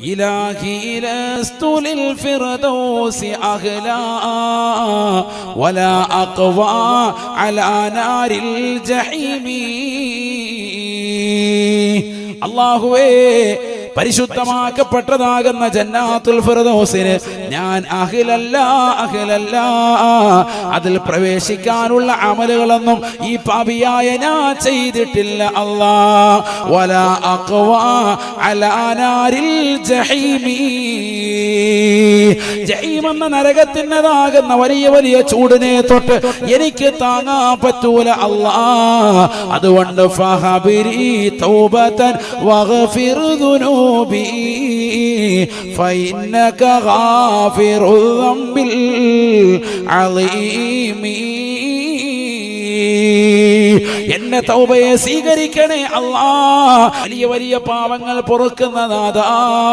ഇലാഹി ലസ്തു ലിൽ ഫിർദൗസി അഹ്ലാ വലാ അഖ്വാ അലാ നാരിൽ ജഹീമി. അല്ലാഹുവേ, പരിശുദ്ധമാക്കപ്പെട്ടതാകുന്ന ജന്നാത്തുൽ ഫിർദൗസിന് ഞാൻ അഹ്ലല്ല. അതിൽ പ്രവേശിക്കാനുള്ള അമലുകളൊന്നും ഈ പാപിയായ ഞാൻ ചെയ്തിട്ടില്ല. അല്ലാഹ് വലാ അഖ്വാ അലാ നാരിൽ ജഹീമി. ജഹീം എന്ന നരകത്തിൻ്റെതാകുന്ന വലിയ വലിയ ചൂടിനെ തൊട്ട് എനിക്ക് താങ്ങാൻ പറ്റൂല അല്ലാഹ്. അതുകൊണ്ട് ഫഹബിരി തൗബതൻ വഗ്ഫിർ ദുനൂബി ഫഇന്നക ഗാഫിറുൽ ദംബിൽ അളീമി. എന്നെ തൗബയെ സ്വീകരിക്കണേ അല്ലാഹ്. വലിയ വലിയ പാവങ്ങൾ പൊറുക്കുന്ന നാഥാ.